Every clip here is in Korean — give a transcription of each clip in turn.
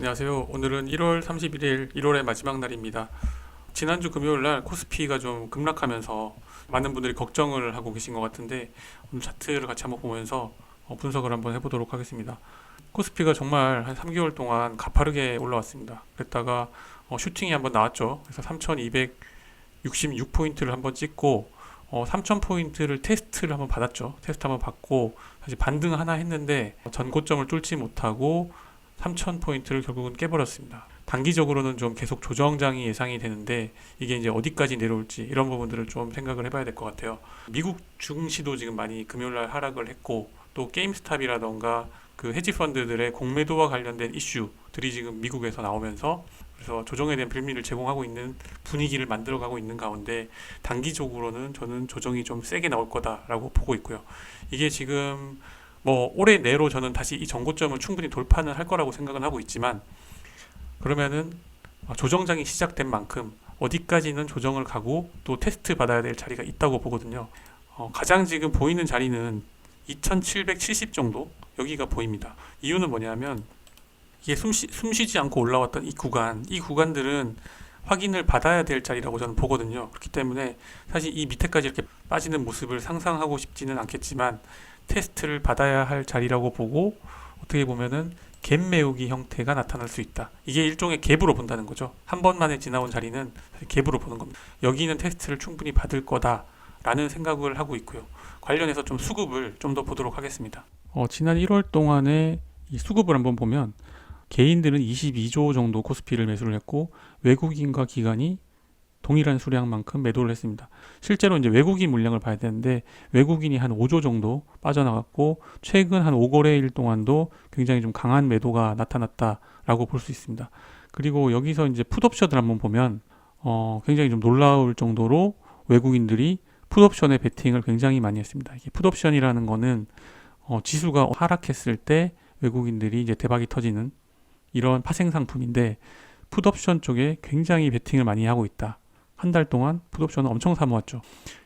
안녕하세요. 오늘은 1월 31일, 1월의 마지막 날입니다. 지난주 금요일 날 코스피가 좀 급락하면서 많은 분들이 걱정을 하고 계신 것 같은데 오늘 차트를 같이 한번 보면서 분석을 한번 해보도록 하겠습니다. 코스피가 정말 한 3개월 동안 가파르게 올라왔습니다. 그랬다가 슈팅이 한번 나왔죠. 그래서 3266포인트를 한번 찍고 3000포인트를 테스트를 한번 받았죠. 테스트 한번 받고 다시 반등 하나 했는데 전고점을 뚫지 못하고 3000포인트를 결국은 깨버렸습니다. 단기적으로는 좀 계속 조정장이 예상이 되는데 이게 이제 어디까지 내려올지 이런 부분들을 좀 생각을 해봐야 될 것 같아요. 미국 증시도 지금 많이 금요일날 하락을 했고 또 게임스탑이라던가 그 헤지펀드들의 공매도와 관련된 이슈들이 지금 미국에서 나오면서 그래서 조정에 대한 빌미를 제공하고 있는 분위기를 만들어가고 있는 가운데 단기적으로는 저는 조정이 좀 세게 나올 거다라고 보고 있고요. 이게 지금 올해 내로 저는 다시 이 전고점을 충분히 돌파는 할 거라고 생각은 하고 있지만 그러면은 조정장이 시작된 만큼 어디까지는 조정을 가고 또 테스트 받아야 될 자리가 있다고 보거든요. 가장 지금 보이는 자리는 2770 정도 여기가 보입니다. 이유는 뭐냐면 이게 숨쉬지 않고 올라왔던 이 구간들은 확인을 받아야 될 자리라고 저는 보거든요. 그렇기 때문에 사실 이 밑에까지 이렇게 빠지는 모습을 상상하고 싶지는 않겠지만 테스트를 받아야 할 자리라고 보고 어떻게 보면은 갭 메우기 형태가 나타날 수 있다. 이게 일종의 갭으로 본다는 거죠. 한 번만에 지나온 자리는 갭으로 보는 겁니다. 여기는 테스트를 충분히 받을 거다라는 생각을 하고 있고요. 관련해서 좀 수급을 좀 더 보도록 하겠습니다. 지난 1월 동안에 이 수급을 한번 보면 개인들은 22조 정도 코스피를 매수를 했고 외국인과 기관이 동일한 수량만큼 매도를 했습니다. 실제로 이제 외국인 물량을 봐야 되는데 외국인이 한 5조 정도 빠져나갔고 최근 한 5거래일 동안도 굉장히 좀 강한 매도가 나타났다라고 볼 수 있습니다. 그리고 여기서 이제 풋옵션을 한번 보면 굉장히 좀 놀라울 정도로 외국인들이 풋옵션에 베팅을 굉장히 많이 했습니다. 이게 풋옵션이라는 거는 지수가 하락했을 때 외국인들이 이제 대박이 터지는 이런 파생 상품인데 풋옵션 쪽에 굉장히 베팅을 많이 하고 있다. 한 달 동안 풋옵션을 엄청 사모았죠.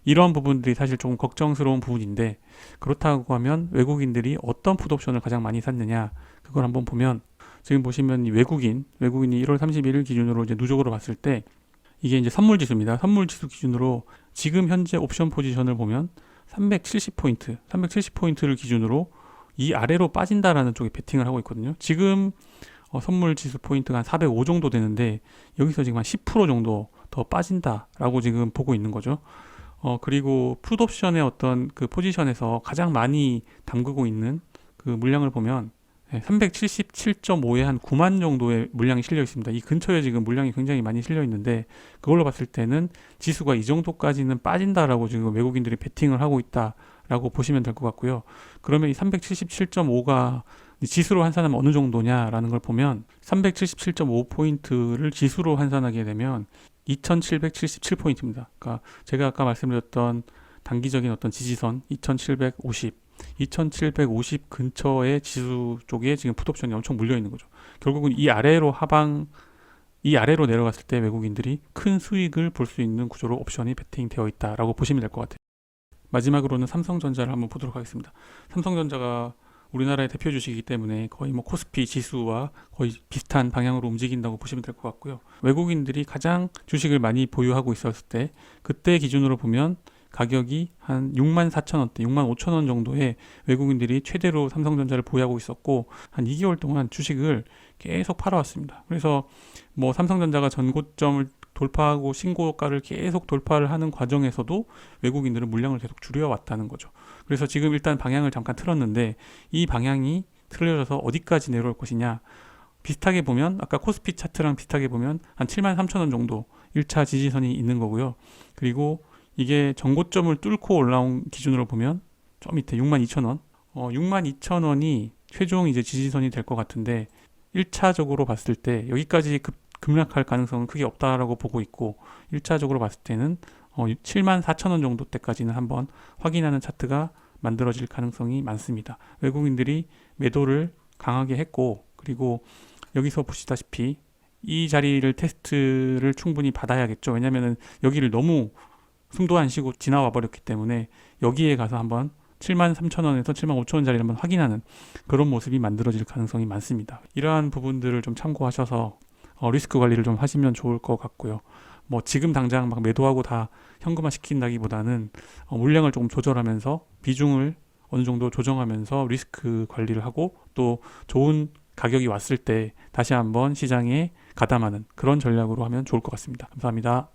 이러한 부분들이 사실 조금 걱정스러운 부분인데 그렇다고 하면 외국인들이 어떤 풋옵션을 가장 많이 샀느냐 그걸 한번 보면 지금 보시면 이 외국인이 1월 31일 기준으로 이제 누적으로 봤을 때 이게 이제 선물지수입니다. 선물지수 기준으로 지금 현재 옵션 포지션을 보면 370포인트를 기준으로 이 아래로 빠진다라는 쪽에 베팅을 하고 있거든요. 지금 선물 지수 포인트가 한 405 정도 되는데 여기서 지금 한 10% 정도 더 빠진다라고 지금 보고 있는 거죠. 그리고 풋옵션의 어떤 그 포지션에서 가장 많이 담그고 있는 그 물량을 보면 377.5에 한 9만 정도의 물량이 실려 있습니다. 이 근처에 지금 물량이 굉장히 많이 실려 있는데 그걸로 봤을 때는 지수가 이 정도까지는 빠진다라고 지금 외국인들이 베팅을 하고 있다라고 보시면 될 것 같고요. 그러면 이 377.5가 지수로 환산하면 어느 정도냐라는 걸 보면 377.5포인트를 지수로 환산하게 되면 2777포인트입니다. 그러니까 제가 아까 말씀드렸던 단기적인 어떤 지지선 2750 근처의 지수 쪽에 지금 풋옵션이 엄청 물려 있는 거죠. 결국은 이 아래로 내려갔을 때 외국인들이 큰 수익을 볼 수 있는 구조로 옵션이 베팅되어 있다라고 보시면 될 것 같아요. 마지막으로는 삼성전자를 한번 보도록 하겠습니다. 삼성전자가 우리나라의 대표 주식이기 때문에 거의 코스피 지수와 거의 비슷한 방향으로 움직인다고 보시면 될 것 같고요. 외국인들이 가장 주식을 많이 보유하고 있었을 때 그때 기준으로 보면 가격이 한 64,000원대, 65,000원 정도의 외국인들이 최대로 삼성전자를 보유하고 있었고 한 2개월 동안 주식을 계속 팔아왔습니다. 그래서 삼성전자가 전고점을 돌파하고 신고가를 계속 돌파를 하는 과정에서도 외국인들은 물량을 계속 줄여왔다는 거죠. 그래서 지금 일단 방향을 잠깐 틀었는데 이 방향이 틀려져서 어디까지 내려올 것이냐 비슷하게 보면 아까 코스피 차트랑 비슷하게 보면 한 73,000원 정도 1차 지지선이 있는 거고요. 그리고 이게 전고점을 뚫고 올라온 기준으로 보면 저 밑에 62,000원 62,000원이 최종 이제 지지선이 될 것 같은데 1차적으로 봤을 때 여기까지 급락할 가능성은 크게 없다라고 보고 있고 1차적으로 봤을 때는 74,000원 정도 때까지는 한번 확인하는 차트가 만들어질 가능성이 많습니다. 외국인들이 매도를 강하게 했고 그리고 여기서 보시다시피 이 자리를 테스트를 충분히 받아야겠죠. 왜냐하면 여기를 너무 숨도 안 쉬고 지나와 버렸기 때문에 여기에 가서 한번 73,000원에서 75,000원짜리를 한번 확인하는 그런 모습이 만들어질 가능성이 많습니다. 이러한 부분들을 좀 참고하셔서 리스크 관리를 좀 하시면 좋을 것 같고요. 뭐 지금 당장 막 매도하고 다 현금화 시킨다기보다는 물량을 조금 조절하면서 비중을 어느 정도 조정하면서 리스크 관리를 하고 또 좋은 가격이 왔을 때 다시 한번 시장에 가담하는 그런 전략으로 하면 좋을 것 같습니다. 감사합니다.